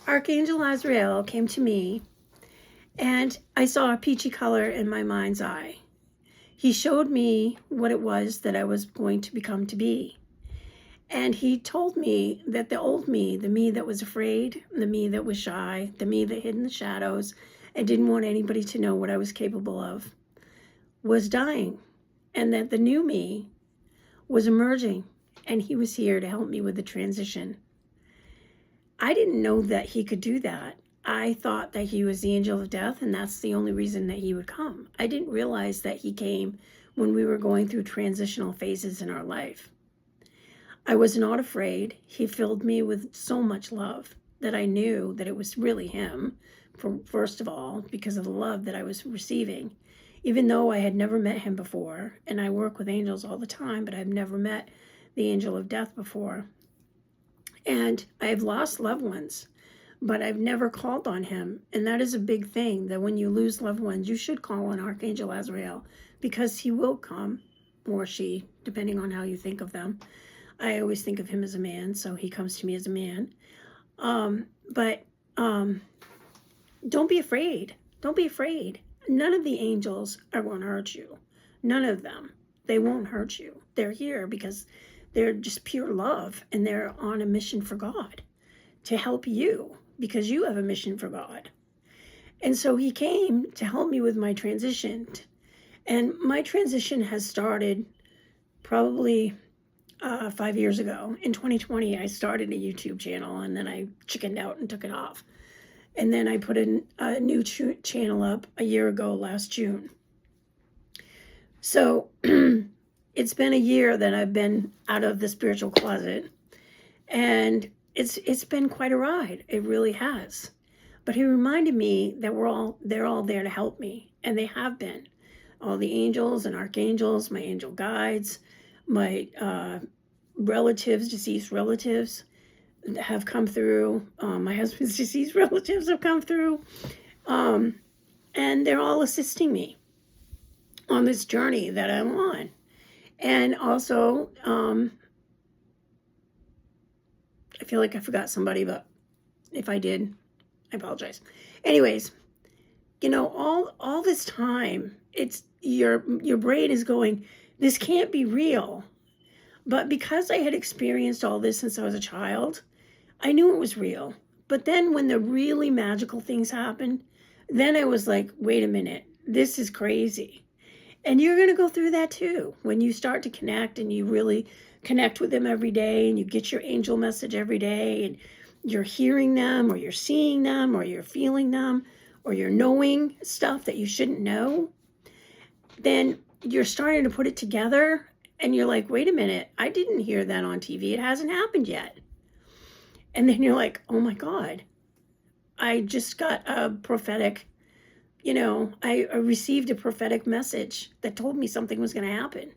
Archangel Azrael came to me, and I saw a peachy color in my mind's eye. He showed me what it was that I was going to become to be. And he told me that the old me, the me that was afraid, the me that was shy, the me that hid in the shadows and didn't want anybody to know what I was capable of, was dying. And that the new me was emerging, and he was here to help me with the transition. I didn't know that he could do that. I thought that he was the angel of death, and that's the only reason that he would come. I didn't realize that he came when we were going through transitional phases in our life. I was not afraid. He filled me with so much love that I knew that it was really him, first of all, because of the love that I was receiving. Even though I had never met him before, and I work with angels all the time, but I've never met the angel of death before. And I've lost loved ones, but I've never called on him. And that is a big thing, that when you lose loved ones, you should call on Archangel Azrael, because he will come, or she, depending on how you think of them. I always think of him as a man, so he comes to me as a man. But don't be afraid. Don't be afraid. None of the angels are going to hurt you. None of them. They won't hurt you. They're here because they're just pure love, and they're on a mission for God to help you, because you have a mission for God. And so he came to help me with my transition. And my transition has started probably 5 years ago. In 2020, I started a YouTube channel, and then I chickened out and took it off. And then I put a new channel up a year ago, last June. So it's been a year that I've been out of the spiritual closet, and it's been quite a ride. It really has. But he reminded me that they're all there to help me, and they have been. All the angels and archangels, my angel guides, my relatives, deceased relatives have come through. My husband's deceased relatives have come through. And they're all assisting me on this journey that I'm on. And also, I feel like I forgot somebody, but if I did, I apologize. Anyways, you know, all this time, it's your brain is going, this can't be real. But because I had experienced all this since I was a child, I knew it was real. But then when the really magical things happened, then I was like, wait a minute, this is crazy. And you're going to go through that too. When you start to connect, and you really connect with them every day, and you get your angel message every day, and you're hearing them, or you're seeing them, or you're feeling them, or you're knowing stuff that you shouldn't know, then you're starting to put it together, and you're like, wait a minute, I didn't hear that on TV. It hasn't happened yet. And then you're like, oh my God, I just got a prophetic, I received a prophetic message that told me something was going to happen.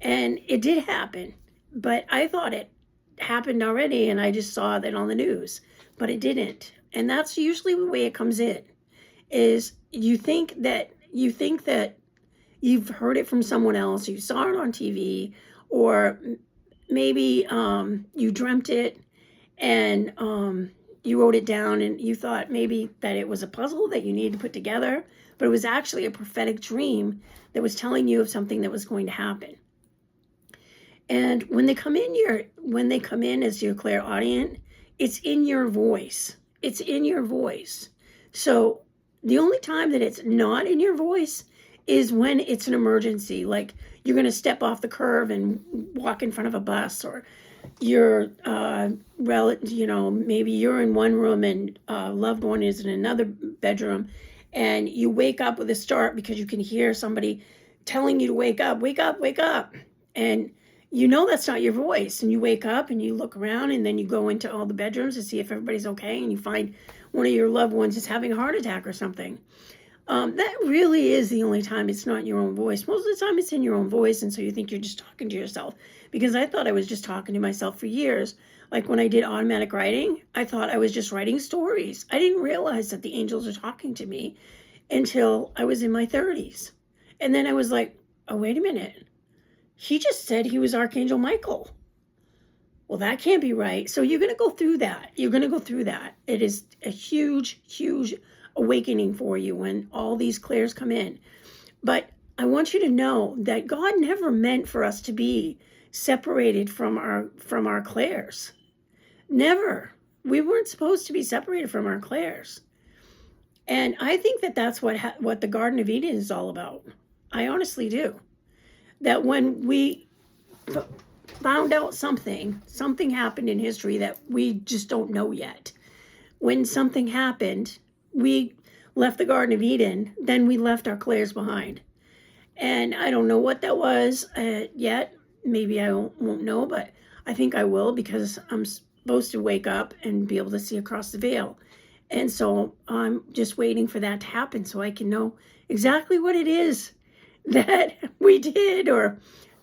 And it did happen, but I thought it happened already, and I just saw that on the news, but it didn't. And that's usually the way it comes in, is you think that you've heard it from someone else, you saw it on TV, or maybe you dreamt it, and you wrote it down, and you thought maybe that it was a puzzle that you needed to put together, but it was actually a prophetic dream that was telling you of something that was going to happen. And when they come in as your clairaudient, it's in your voice. It's in your voice. So the only time that it's not in your voice is when it's an emergency, like you're going to step off the curb and walk in front of a bus, or your maybe you're in one room and a loved one is in another bedroom, and you wake up with a start because you can hear somebody telling you to wake up, wake up, wake up. And you know that's not your voice. And you wake up and you look around, and then you go into all the bedrooms to see if everybody's okay, and you find one of your loved ones is having a heart attack or something. That really is the only time it's not your own voice. Most of the time it's in your own voice, and so you think you're just talking to yourself. Because I thought I was just talking to myself for years. Like when I did automatic writing, I thought I was just writing stories. I didn't realize that the angels are talking to me until I was in my 30s. And then I was like, oh, wait a minute. He just said he was Archangel Michael. Well, that can't be right. So you're going to go through that. You're going to go through that. It is a huge, huge awakening for you when all these clairs come in. But I want you to know that God never meant for us to be separated from our clairs. Never. We weren't supposed to be separated from our clairs. And I think that that's what the Garden of Eden is all about. I honestly do. That when we found out something happened in history that we just don't know yet. When something happened, we left the Garden of Eden, then we left our clairs behind. And I don't know what that was yet. Maybe I won't know, but I think I will, because I'm supposed to wake up and be able to see across the veil. And so I'm just waiting for that to happen so I can know exactly what it is that we did, or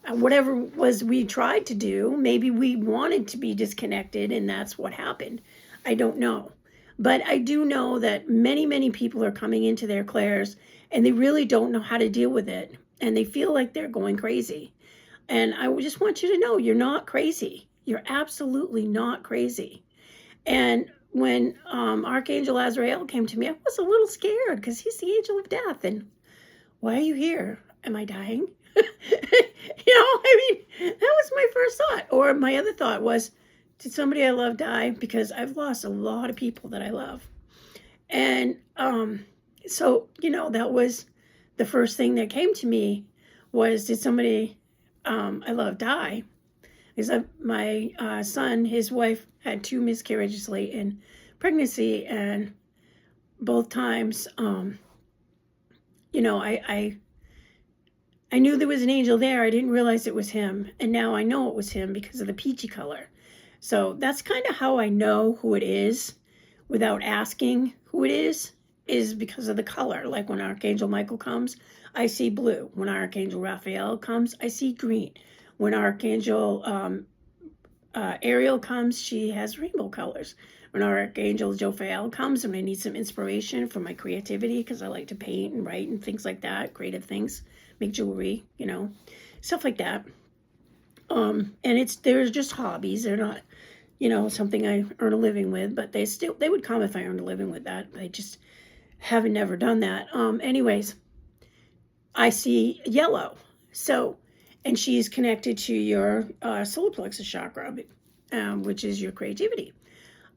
whatever was we tried to do. Maybe we wanted to be disconnected and that's what happened. I don't know. But I do know that many, many people are coming into their clairs and they really don't know how to deal with it. And they feel like they're going crazy. And I just want you to know you're not crazy. You're absolutely not crazy. And when Archangel Azrael came to me, I was a little scared because he's the angel of death. And why are you here? Am I dying? I mean, that was my first thought. Or my other thought was, did somebody I love die? Because I've lost a lot of people that I love. And so, that was the first thing that came to me was, did somebody I love die? Because my son, his wife had 2 miscarriages late in pregnancy, and both times, I knew there was an angel there. I didn't realize it was him, and now I know it was him because of the peachy color. So that's kind of how I know who it is without asking who it is because of the color. Like when Archangel Michael comes, I see blue. When Archangel Raphael comes, I see green. When Archangel Ariel comes, she has rainbow colors. When Archangel Jophiel comes, and I need some inspiration for my creativity, because I like to paint and write and things like that, creative things, make jewelry, stuff like that. And they're just hobbies. They're not, something I earn a living with, but they would come if I earned a living with that. I just haven't never done that. Anyways, I see yellow. So, and she's connected to your solar plexus chakra, which is your creativity.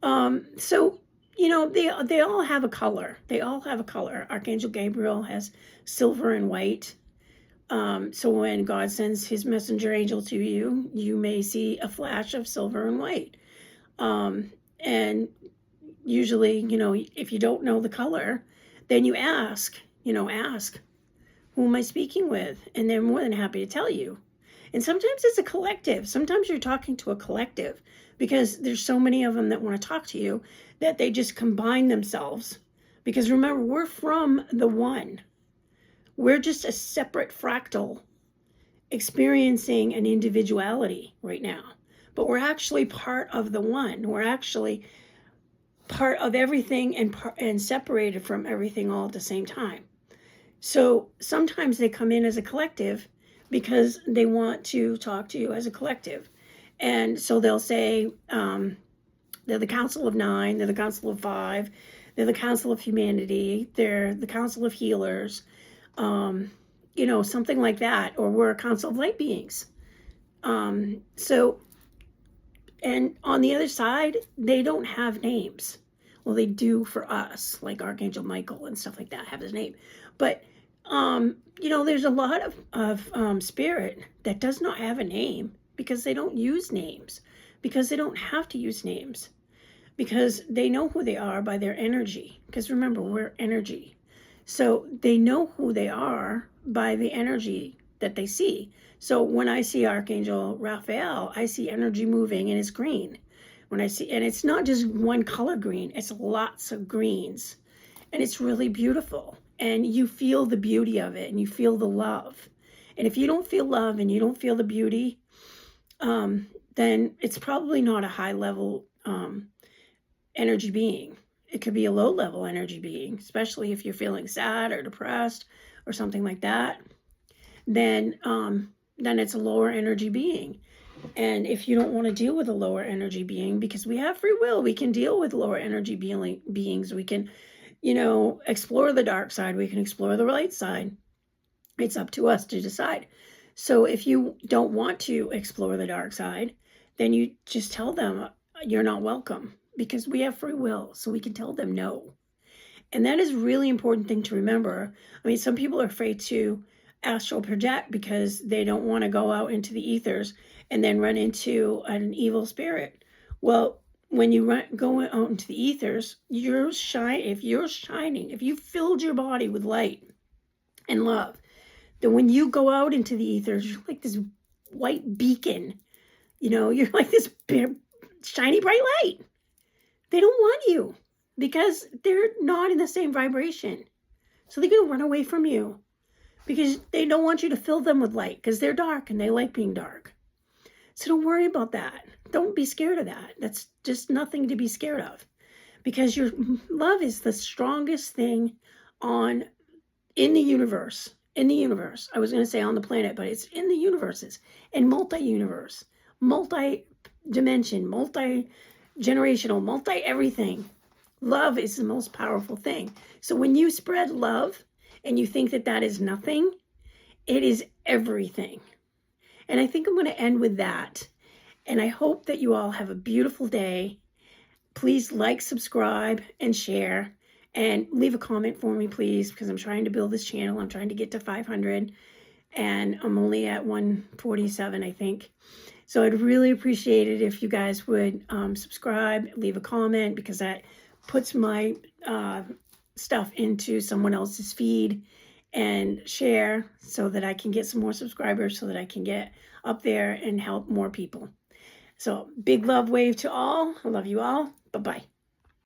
So, they all have a color. They all have a color. Archangel Gabriel has silver and white. So when God sends his messenger angel to you, you may see a flash of silver and white. And usually, if you don't know the color, then you ask, who am I speaking with? And they're more than happy to tell you. And sometimes it's a collective. Sometimes you're talking to a collective because there's so many of them that want to talk to you that they just combine themselves. Because remember, we're from the one. We're just a separate fractal experiencing an individuality right now. But we're actually part of the one. We're actually part of everything and separated from everything all at the same time. So sometimes they come in as a collective because they want to talk to you as a collective. And so they'll say, they're the Council of 9, they're the Council of 5, they're the Council of Humanity, they're the Council of Healers, something like that, or we're a Council of Light Beings. So, and on the other side, they don't have names. Well, they do for us, like Archangel Michael and stuff like that have his name. But, there's a lot of spirit that does not have a name because they don't use names, because they don't have to use names, because they know who they are by their energy. Because remember, we're energy. So they know who they are by the energy that they see. So when I see Archangel Raphael, I see energy moving and it's green. And it's not just one color green, it's lots of greens. And it's really beautiful. And you feel the beauty of it and you feel the love. And if you don't feel love and you don't feel the beauty, then it's probably not a high level energy being. It could be a low level energy being, especially if you're feeling sad or depressed or something like that. Then it's a lower energy being. And if you don't want to deal with a lower energy being, because we have free will, we can deal with lower energy beings. We can, explore the dark side. We can explore the light side. It's up to us to decide. So if you don't want to explore the dark side, then you just tell them you're not welcome, because we have free will. So we can tell them no. And that is a really important thing to remember. I mean, some people are afraid to astral project because they don't want to go out into the ethers and then run into an evil spirit. Well, when you go out into the ethers, if you're shining, if you filled your body with light and love, then when you go out into the ethers, you're like this white beacon. You're like this shiny bright light. They don't want you because they're not in the same vibration. So they're going to run away from you because they don't want you to fill them with light, because they're dark and they like being dark. So don't worry about that. Don't be scared of that. That's just nothing to be scared of, because your love is the strongest thing in the universe. I was going to say on the planet, but it's in the universes and multi-universe, multi-dimension, multi-generational, multi-everything. Love is the most powerful thing. So when you spread love and you think that that is nothing, it is everything. And I think I'm going to end with that. And I hope that you all have a beautiful day. Please like, subscribe, and share. And leave a comment for me, please, because I'm trying to build this channel. I'm trying to get to 500. And I'm only at 147, I think. So I'd really appreciate it if you guys would subscribe, leave a comment, because that puts my stuff into someone else's feed, and share so that I can get some more subscribers, so that I can get up there and help more people. So big love wave to all. I love you all. Bye-bye.